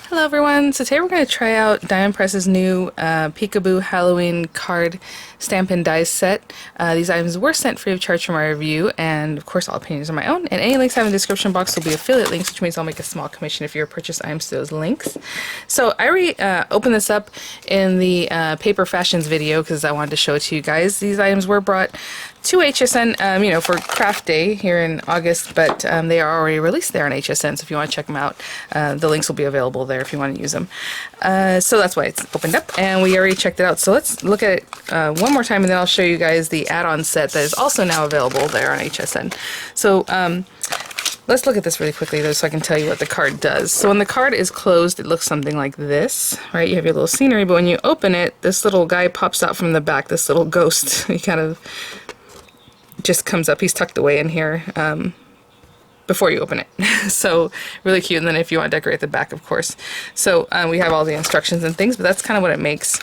Hello everyone, so today we're going to try out Diamond Press's new Peekaboo Halloween card stamp and dies set. These items were sent free of charge from our review, and of course all opinions are my own, and any links I have in the description box will be affiliate links, which means I'll make a small commission if you purchase items to those links. So I already opened this up in the Paper Fashions video because I wanted to show it to you guys. These items were brought to HSN, you know, for Craft Day here in August, but they are already released there on HSN, so if you want to check them out, the links will be available there if you want to use them. So that's why it's opened up, and we already checked it out. So let's look at it one more time, and then I'll show you guys the add-on set that is also now available there on HSN. So let's look at this really quickly, though, so I can tell you what the card does. So when the card is closed, it looks something like this, right? You have your little scenery, but when you open it, this little guy pops out from the back, this little ghost. He kind of just comes up. He's tucked away in here before you open it. So really cute. And then if you want to decorate the back, of course. So we have all the instructions and things, but that's kind of what it makes.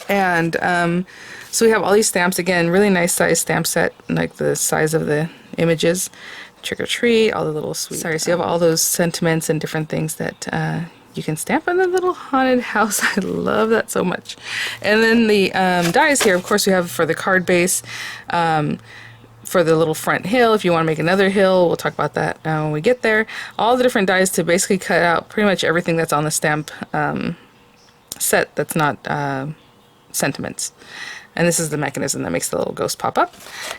And so we have all these stamps. Again, really nice size stamp set, like the size of the images. Trick or treat, all the little sweet. Sorry, so you have all those sentiments and different things that you can stamp on the little haunted house. I love that so much. And then the dies here, of course, we have for the card base, for the little front hill. If you want to make another hill, we'll talk about that when we get there. All the different dies to basically cut out pretty much everything that's on the stamp set that's not sentiments. And this is the mechanism that makes the little ghost pop up.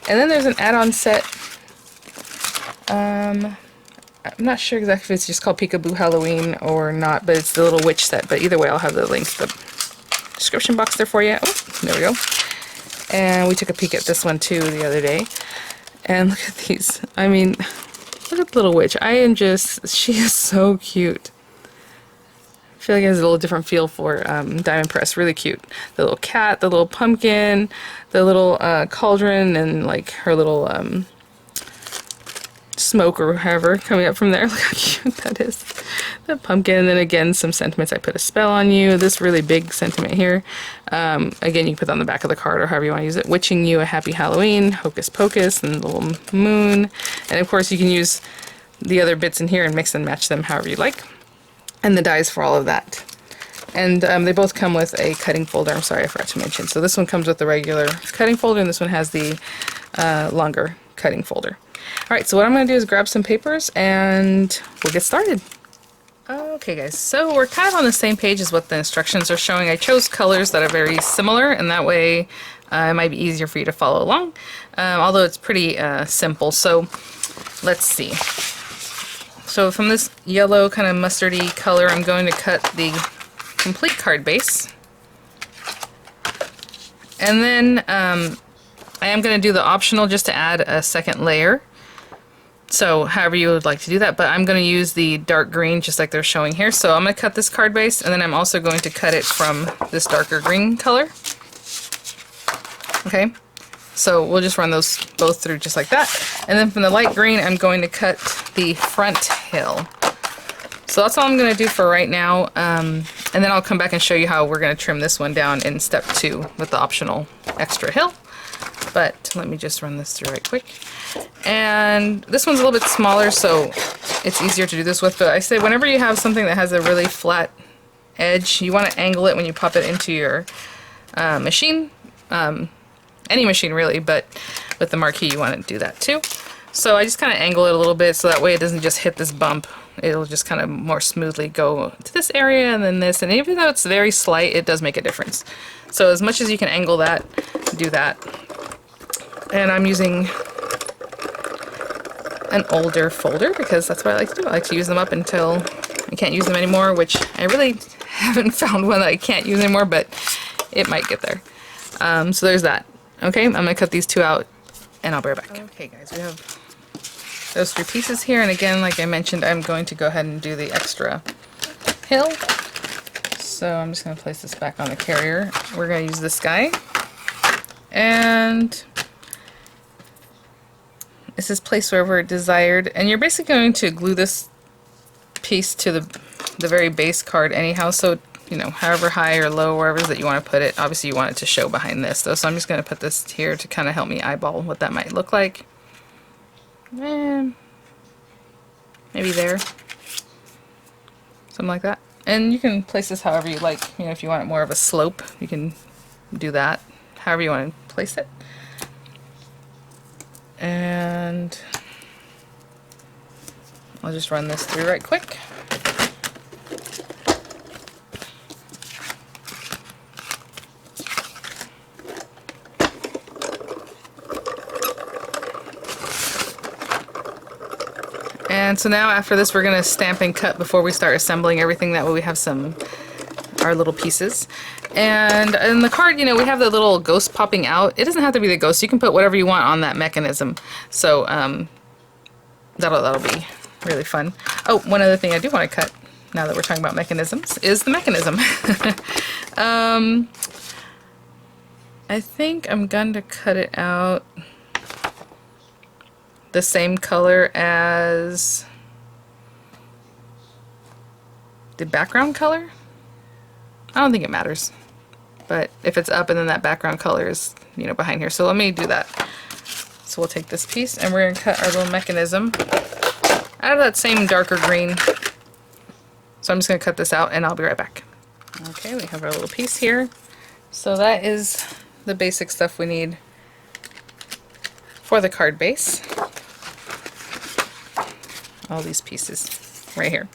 And then there's an add-on set. I'm not sure exactly if it's just called Peekaboo Halloween or not, but it's the little witch set. But either way, I'll have the links in the description box there for you. Oh, there we go. And we took a peek at this one too the other day. And look at these. I mean, look at the little witch. She is so cute. I feel like it has a little different feel for Diamond Press. Really cute. The little cat, the little pumpkin, the little cauldron, and like her little smoke or however coming up from there. Look how cute that is. The pumpkin, and then again some sentiments. I put a spell on you. This really big sentiment here. Again, you can put that on the back of the card or however you want to use it. Wishing you a happy Halloween, hocus pocus, and the little moon. And of course you can use the other bits in here and mix and match them however you like. And the dies for all of that. And they both come with a cutting folder. I'm sorry, I forgot to mention. So this one comes with the regular cutting folder, and this one has the longer cutting folder. Alright, so what I'm going to do is grab some papers and we'll get started. Okay guys, so we're kind of on the same page as what the instructions are showing. I chose colors that are very similar, and that way it might be easier for you to follow along, although it's pretty simple. So let's see. So from this yellow kind of mustardy color, I'm going to cut the complete card base. And then I am going to do the optional just to add a second layer. So however you would like to do that, but I'm going to use the dark green just like they're showing here. So I'm going to cut this card base, and then I'm also going to cut it from this darker green color. Okay, so we'll just run those both through just like that. And then from the light green, I'm going to cut the front hill. So that's all I'm going to do for right now, and then I'll come back and show you how we're going to trim this one down in step 2 with the optional extra hill. But let me just run this through right quick. And this one's a little bit smaller, so it's easier to do this with, but I say whenever you have something that has a really flat edge, you want to angle it when you pop it into your machine. Any machine really, but with the marquee you want to do that too. So I just kind of angle it a little bit so that way it doesn't just hit this bump. It'll just kind of more smoothly go to this area and then this, and even though it's very slight, it does make a difference. So as much as you can angle that, do that. And I'm using an older folder because that's what I like to do. I like to use them up until I can't use them anymore, which I really haven't found one that I can't use anymore, but it might get there. So there's that. Okay, I'm going to cut these two out and I'll be right back. Okay guys, we have those 3 pieces here, and again, like I mentioned, I'm going to go ahead and do the extra hill. So I'm just going to place this back on the carrier. We're going to use this guy, and this is placed wherever desired, and you're basically going to glue this piece to the very base card anyhow, so you know, however high or low, wherever it is that you want to put it. Obviously you want it to show behind this though, so I'm just going to put this here to kind of help me eyeball what that might look like. Maybe there. Something like that. And you can place this however you like. You know, if you want it more of a slope, you can do that. However you want to place it. And I'll just run this through right quick. And so now after this we're going to stamp and cut before we start assembling everything. That way we have our little pieces. And in the card, you know, we have the little ghost popping out. It doesn't have to be the ghost. You can put whatever you want on that mechanism. So that'll be really fun. Oh, one other thing I do want to cut, now that we're talking about mechanisms, is the mechanism. I think I'm going to cut it out the same color as the background color. I don't think it matters, but if it's up and then that background color is, you know, behind here. So let me do that. So we'll take this piece and we're going to cut our little mechanism out of that same darker green. So I'm just going to cut this out and I'll be right back. Okay, we have our little piece here. So that is the basic stuff we need for the card base. All these pieces right here.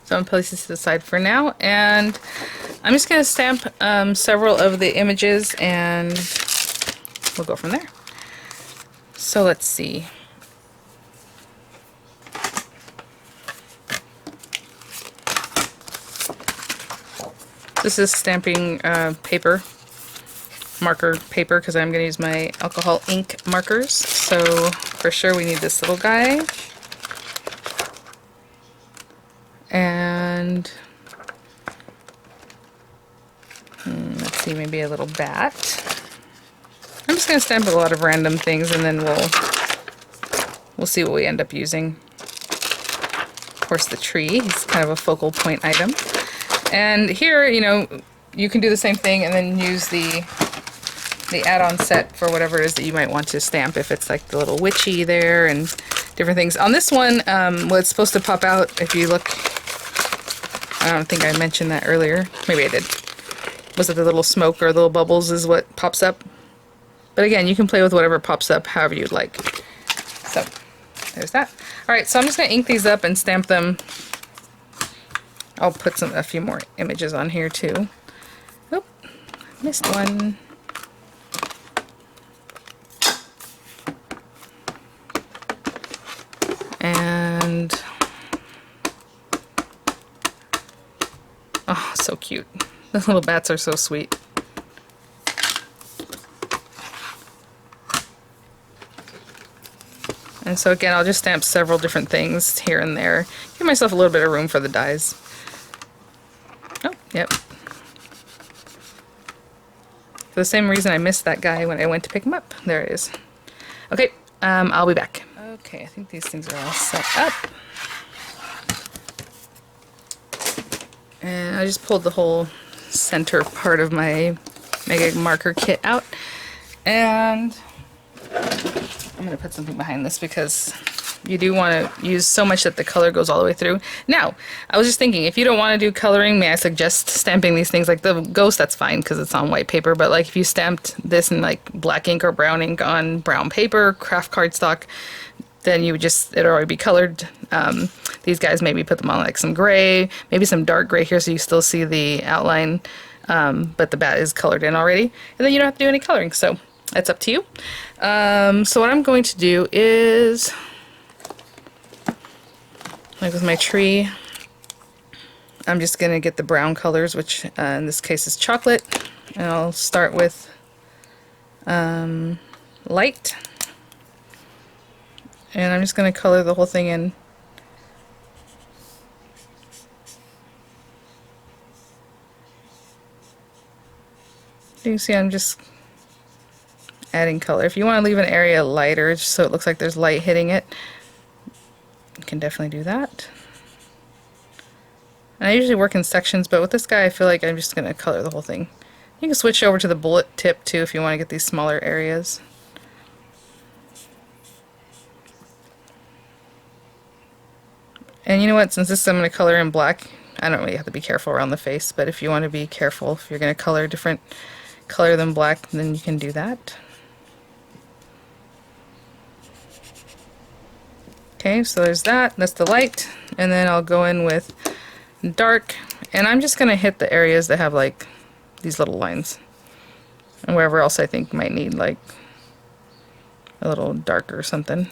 So I'm going to place this to the side for now, and I'm just going to stamp several of the images and we'll go from there. So let's see. This is stamping paper, marker paper, because I'm going to use my alcohol ink markers. So for sure we need this little guy. And let's see, maybe a little bat. I'm just going to stamp a lot of random things and then we'll see what we end up using. Of course, the tree is kind of a focal point item. And here, you know, you can do the same thing and then use the add-on set for whatever it is that you might want to stamp, if it's like the little witchy there and different things. On this one, what's supposed to pop out, if you look, I don't think I mentioned that earlier. Maybe I did. Was it the little smoke or the little bubbles is what pops up? But again, you can play with whatever pops up however you'd like. So, there's that. Alright, so I'm just going to ink these up and stamp them. I'll put a few more images on here too. Oop, missed one. And oh, so cute. The little bats are so sweet. And so again, I'll just stamp several different things here and there. Give myself a little bit of room for the dies. Oh, yep. For the same reason I missed that guy when I went to pick him up. There it is. Okay, I'll be back. Okay, I think these things are all set up. And I just pulled the whole center part of my Mega marker kit out. And I'm going to put something behind this because you do want to use so much that the color goes all the way through. Now, I was just thinking, if you don't want to do coloring, may I suggest stamping these things? Like the ghost, that's fine because it's on white paper, but like if you stamped this in like black ink or brown ink on brown paper, craft cardstock, then you would just, it'd already be colored. These guys, maybe put them on like some gray, maybe some dark gray here so you still see the outline, but the bat is colored in already. And then you don't have to do any coloring, so that's up to you. So what I'm going to do is, like with my tree, I'm just going to get the brown colors, which in this case is chocolate, and I'll start with light, and I'm just going to color the whole thing in. You can see I'm just adding color. If you want to leave an area lighter just so it looks like there's light hitting it, you can definitely do that. And I usually work in sections, but with this guy I feel like I'm just going to color the whole thing. You can switch over to the bullet tip too if you want to get these smaller areas. And you know what, since this I'm going to color in black, I don't really have to be careful around the face, but if you want to be careful, if you're going to color a different color than black, then you can do that. Okay, so there's that. That's the light. And then I'll go in with dark. And I'm just going to hit the areas that have like these little lines. And wherever else I think might need like a little darker or something.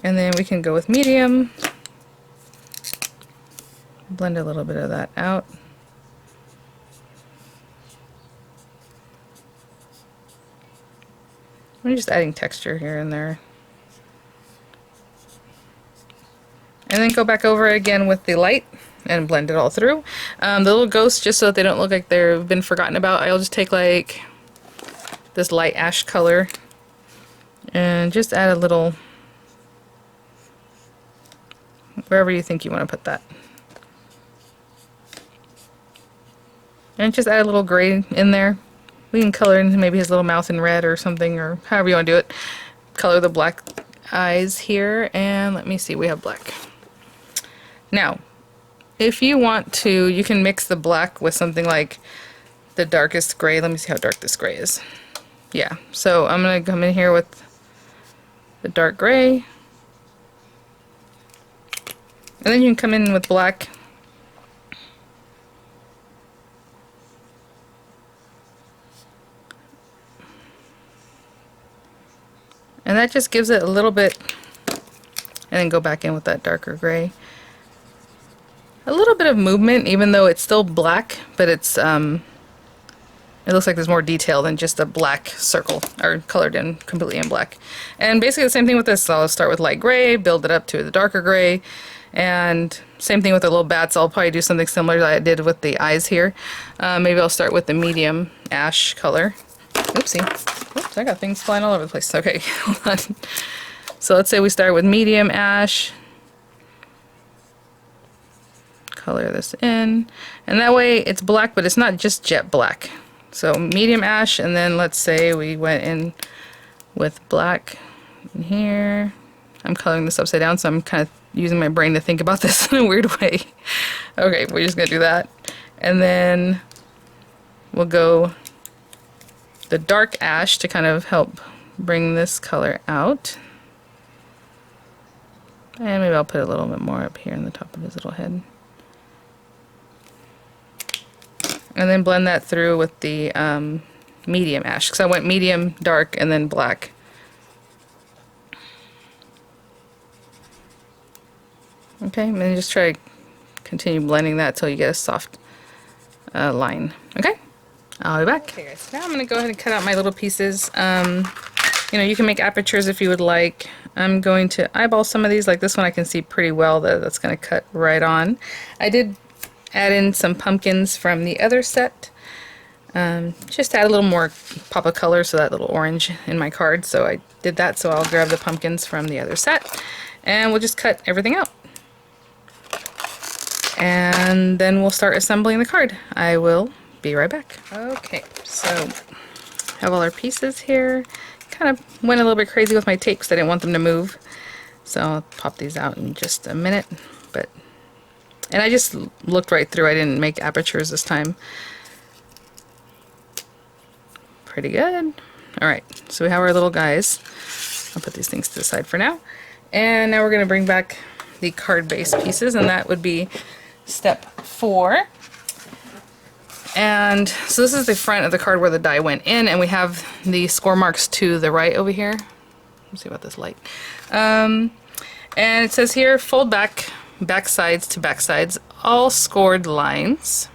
And then we can go with medium. Blend a little bit of that out. I'm just adding texture here and there. And then go back over again with the light and blend it all through. The little ghosts, just so that they don't look like they've been forgotten about, I'll just take like this light ash color and just add a little wherever you think you want to put that. And just add a little gray in there. We can color in maybe his little mouth in red or something, or however you want to do it. Color the black eyes here, and let me see, we have black. Now, if you want to, you can mix the black with something like the darkest gray. Let me see how dark this gray is. Yeah, so I'm going to come in here with the dark gray. And then you can come in with black. And that just gives it a little bit, and then go back in with that darker gray. A little bit of movement, even though it's still black, but it's it looks like there's more detail than just a black circle, or colored in completely in black. And basically the same thing with this. So I'll start with light gray, build it up to the darker gray, and same thing with the little bats. I'll probably do something similar that I did with the eyes here. Maybe I'll start with the medium ash color. Oopsie. Oops, I got things flying all over the place. Okay, hold on. So let's say we start with medium ash. Color this in. And that way it's black, but it's not just jet black. So medium ash, and then let's say we went in with black in here. I'm coloring this upside down, so I'm kind of using my brain to think about this in a weird way. Okay, we're just going to do that. And then we'll go the dark ash to kind of help bring this color out. And maybe I'll put a little bit more up here in the top of his little head. And then blend that through with the medium ash, because I went medium, dark, and then black. Okay, and then just try to continue blending that till you get a soft line. Okay? I'll be back. Okay guys, now I'm going to go ahead and cut out my little pieces. You know, you can make apertures if you would like. I'm going to eyeball some of these. Like this one I can see pretty well that that's going to cut right on. I did add in some pumpkins from the other set. Just to add a little more pop of color, so that little orange in my card. So I did that, so I'll grab the pumpkins from the other set. And we'll just cut everything out. And then we'll start assembling the card. I will be right back. Okay, so have all our pieces here. Kind of went a little bit crazy with my tape because I didn't want them to move. So I'll pop these out in just a minute. And I just looked right through. I didn't make apertures this time. Pretty good. Alright, so we have our little guys. I'll put these things to the side for now. And now we're going to bring back the card base pieces, and that would be step 4. And so this is the front of the card where the die went in, and we have the score marks to the right over here. Let's see about this light. And it says here, fold back sides to back sides, all scored lines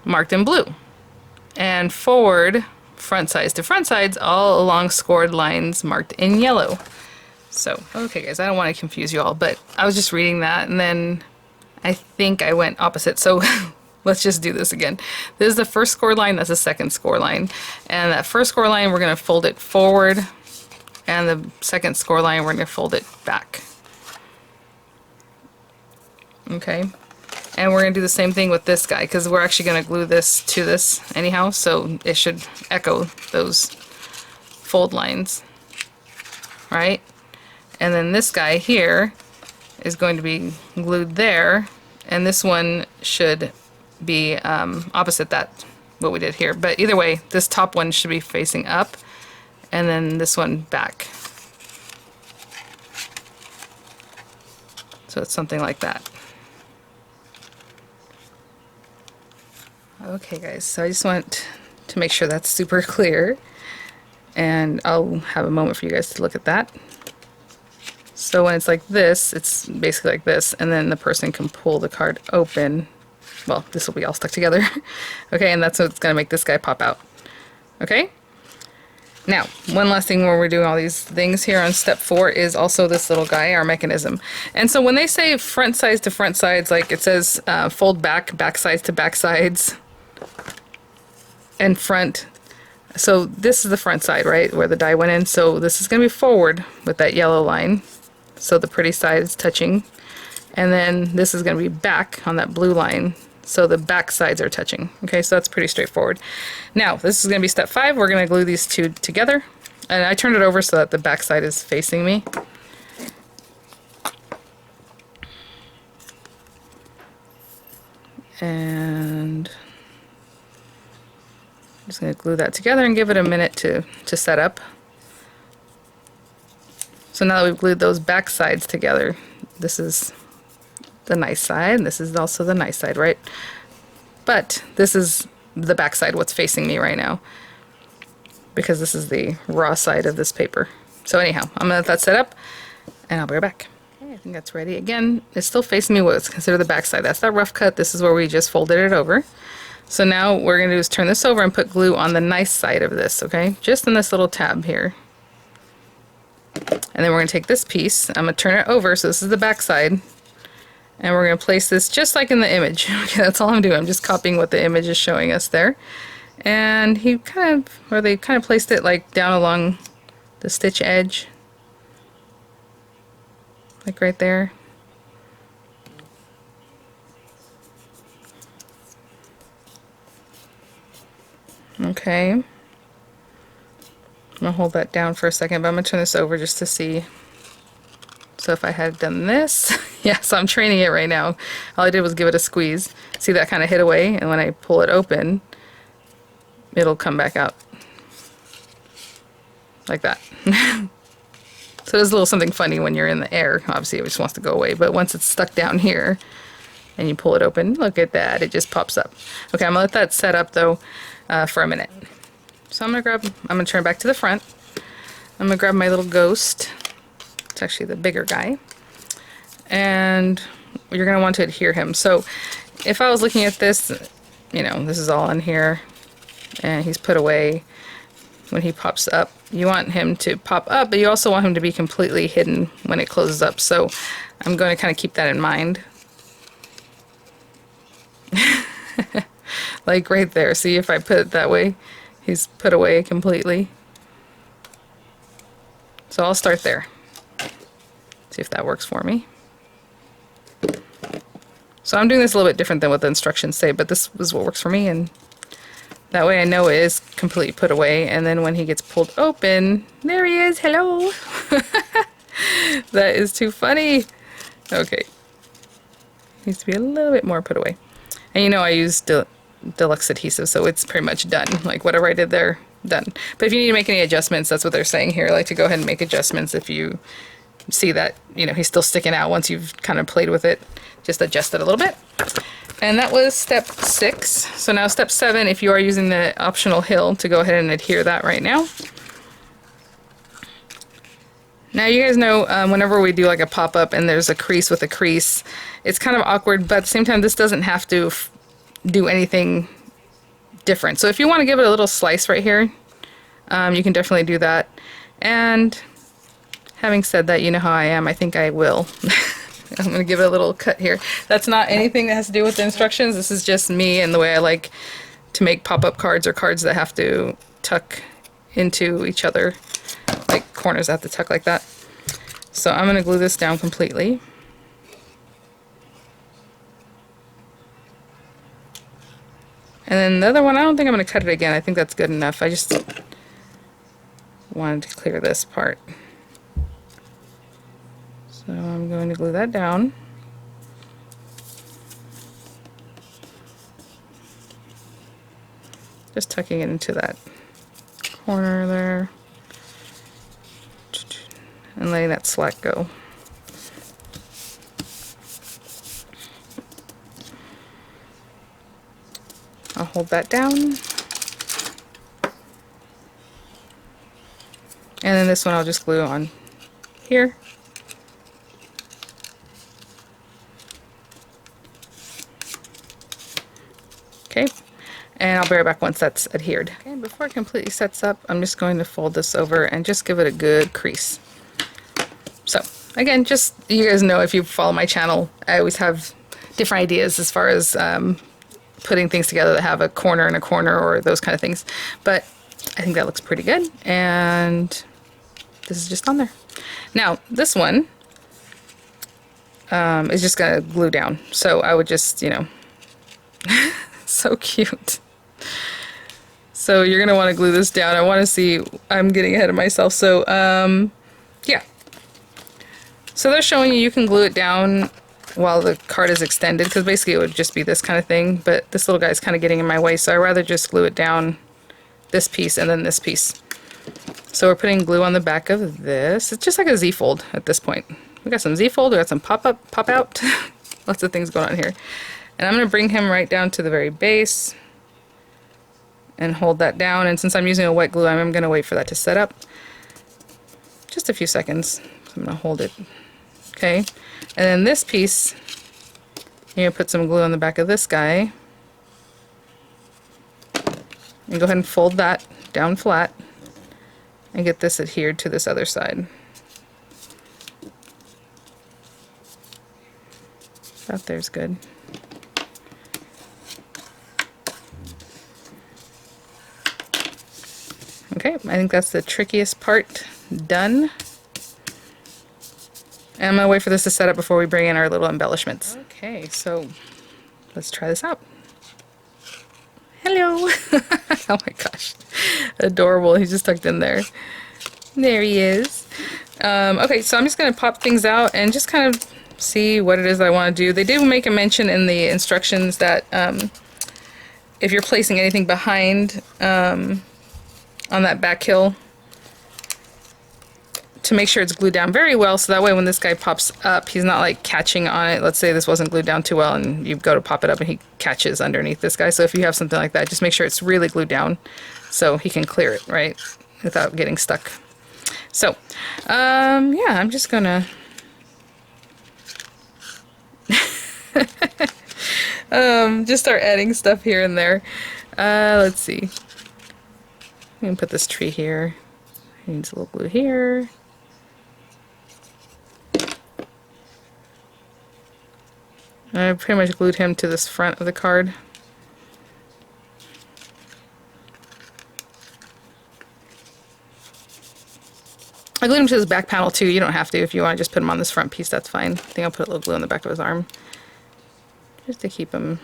marked in blue. And forward, front sides to front sides, all along scored lines marked in yellow. So, okay guys, I don't want to confuse you all, but I was just reading that and then I think I went opposite. So let's just do this again. This is the first score line, that's the second score line. And that first score line, we're going to fold it forward, and the second score line, we're going to fold it back. Okay, and we're going to do the same thing with this guy, because we're actually going to glue this to this anyhow, so it should echo those fold lines, right? And then this guy here is going to be glued there, and this one should be opposite that, what we did here. But either way, this top one should be facing up, and then this one back. So it's something like that. Okay guys, so I just want to make sure that's super clear, and I'll have a moment for you guys to look at that. So when it's like this, it's basically like this, and then the person can pull the card open. Well, this will be all stuck together. Okay, and that's what's going to make this guy pop out. Okay? Now, one last thing when we're doing all these things here on step 4 is also this little guy, our mechanism. And so when they say front sides to front sides, like it says fold back, back sides to back sides, and front. So this is the front side, right, where the die went in. So this is going to be forward with that yellow line. So the pretty side is touching. And then this is going to be back on that blue line. So the back sides are touching. Okay, so that's pretty straightforward. Now, this is going to be step 5. We're going to glue these two together. And I turned it over so that the back side is facing me. And I'm just going to glue that together and give it a minute to set up. So now that we've glued those back sides together, this is the nice side, and this is also the nice side, right? But this is the back side, what's facing me right now, because this is the raw side of this paper. So anyhow, I'm gonna let that set up, and I'll be right back. Okay, I think that's ready. Again, it's still facing me what's considered the back side. That's that rough cut. This is where we just folded it over. So now what we're gonna do is turn this over and put glue on the nice side of this, okay? Just in this little tab here. And then we're going to take this piece, I'm going to turn it over, so this is the back side, and we're going to place this just like in the image. Okay, that's all I'm doing. I'm just copying what the image is showing us there. And they kind of placed it like down along the stitch edge, like right there. Okay. I'm going to hold that down for a second, but I'm going to turn this over just to see. So if I had done this, yeah, so I'm training it right now. All I did was give it a squeeze. See, that kind of hid away, and when I pull it open, it'll come back out. Like that. So there's a little something funny when you're in the air. Obviously it just wants to go away, but once it's stuck down here, and you pull it open, look at that, it just pops up. Okay, I'm going to let that set up though for a minute. So I'm going to turn back to the front. I'm going to grab my little ghost. It's actually the bigger guy. And you're going to want to adhere him. So if I was looking at this, you know, this is all in here, and he's put away. When he pops up, you want him to pop up, but you also want him to be completely hidden when it closes up. So I'm going to kind of keep that in mind. Like right there. See, if I put it that way, he's put away completely. So I'll start there. See if that works for me. So I'm doing this a little bit different than what the instructions say, but this is what works for me, and that way I know it is completely put away. And then when he gets pulled open, there he is, hello! That is too funny. Okay. Needs to be a little bit more put away. And you know I used deluxe adhesive, so it's pretty much done. Like whatever I did there, done. But if you need to make any adjustments, that's what they're saying here. I like to go ahead and make adjustments if you see that, you know, he's still sticking out once you've kind of played with it. Just adjust it a little bit. And that was step 6. So now step 7, if you are using the optional hill, to go ahead and adhere that right now. Now you guys know whenever we do like a pop-up and there's a crease with a crease, it's kind of awkward, but at the same time this doesn't have to do anything different. So if you want to give it a little slice right here, you can definitely do that. And having said that, you know how I am, I think I will. I'm going to give it a little cut here. That's not anything that has to do with the instructions. This is just me and the way I like to make pop-up cards, or cards that have to tuck into each other, like corners that have to tuck like that. So I'm going to glue this down completely. And then the other one, I don't think I'm going to cut it again. I think that's good enough. I just wanted to clear this part. So I'm going to glue that down. Just tucking it into that corner there. And letting that slack go. I'll hold that down. And then this one I'll just glue on here. Okay, and I'll bear it back once that's adhered. Okay, before it completely sets up, I'm just going to fold this over and just give it a good crease. So, again, just, you guys know if you follow my channel, I always have different ideas as far as putting things together that have a corner and a corner or those kind of things. But I think that looks pretty good, and this is just on there. Now, this one is just going to glue down. So I would just, you know, so cute. So you're going to want to glue this down. I want to see, I'm getting ahead of myself. So, yeah. So they're showing you can glue it down while the card is extended, because basically it would just be this kind of thing, but this little guy's kind of getting in my way, so I'd rather just glue it down this piece and then this piece. So we're putting glue on the back of this. It's just like a Z-fold at this point. We got some Z-fold, we got some pop-up, pop-out, lots of things going on here. And I'm going to bring him right down to the very base and hold that down, and since I'm using a wet glue, I'm going to wait for that to set up. Just a few seconds. So I'm going to hold it. Okay, and then this piece, you're going to put some glue on the back of this guy. And go ahead and fold that down flat and get this adhered to this other side. That there's good. Okay, I think that's the trickiest part done. And I'm going to wait for this to set up before we bring in our little embellishments. Okay, so let's try this out. Hello! Oh my gosh. Adorable. He's just tucked in there. There he is. Okay, so I'm just going to pop things out and just kind of see what it is I want to do. They did make a mention in the instructions that if you're placing anything behind on that back hill, to make sure it's glued down very well, so that way when this guy pops up, he's not like catching on it. Let's say this wasn't glued down too well and you go to pop it up and he catches underneath this guy. So if you have something like that, just make sure it's really glued down so he can clear it, right, without getting stuck. So, yeah, I'm just gonna just start adding stuff here and there. Let's see. I'm gonna put this tree here. Needs a little glue here. I pretty much glued him to this front of the card. I glued him to his back panel too. You don't have to. If you want to just put him on this front piece, that's fine. I think I'll put a little glue on the back of his arm just to keep him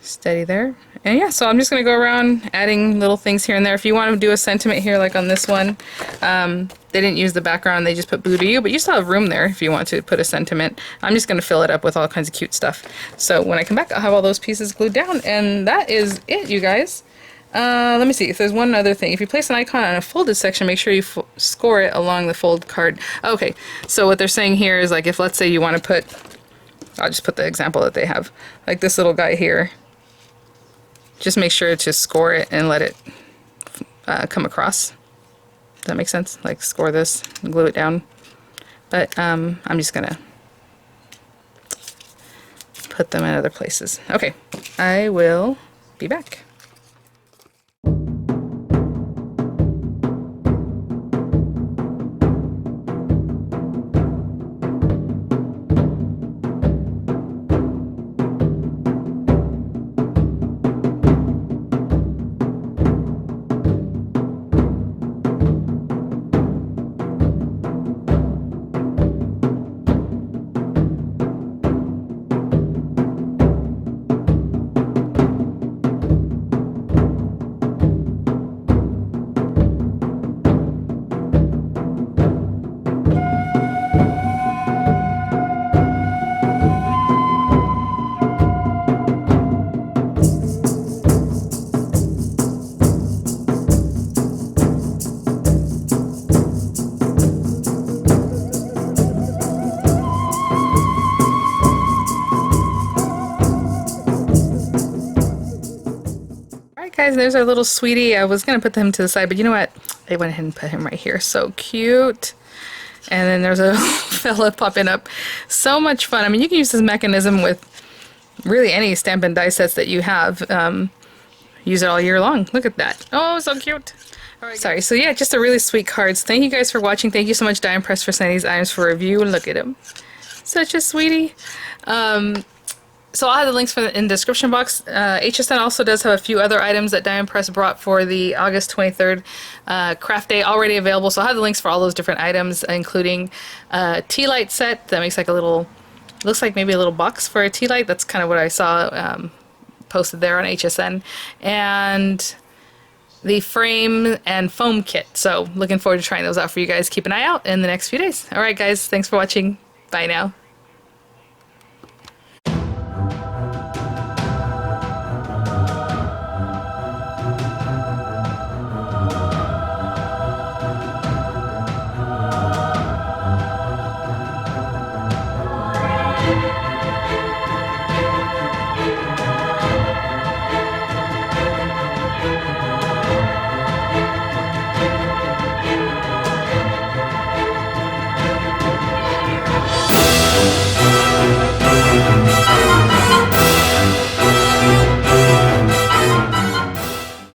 steady there. And yeah, so I'm just going to go around adding little things here and there. If you want to do a sentiment here, like on this one, they didn't use the background, they just put Boo to You, but you still have room there if you want to put a sentiment. I'm just going to fill it up with all kinds of cute stuff. So when I come back, I'll have all those pieces glued down, and that is it, you guys. Let me see if there's one other thing. If you place an icon on a folded section, make sure you score it along the fold card. Okay, so what they're saying here is, like, if let's say you want to put, I'll just put the example that they have, like this little guy here. Just make sure to score it and let it come across. Does that make sense? Like score this and glue it down. But I'm just gonna put them in other places. Okay, I will be back. guys, there's our little sweetie. I was going to put him to the side, but you know what? I went ahead and put him right here. So cute. And then there's a fella popping up. So much fun. I mean, you can use this mechanism with really any Stampin' Die sets that you have. Use it all year long. Look at that. Oh, so cute. Right, sorry, so yeah, just a really sweet cards. Thank you guys for watching. Thank you so much, Die Impress, for sending these items for review. Look at him. Such a sweetie. So I'll have the links in the description box. HSN also does have a few other items that Die Impress brought for the August 23rd craft day already available. So I'll have the links for all those different items, including a tea light set that makes like a little, looks like maybe a little box for a tea light. That's kind of what I saw posted there on HSN. And the frame and foam kit. So looking forward to trying those out for you guys. Keep an eye out in the next few days. All right, guys. Thanks for watching. Bye now.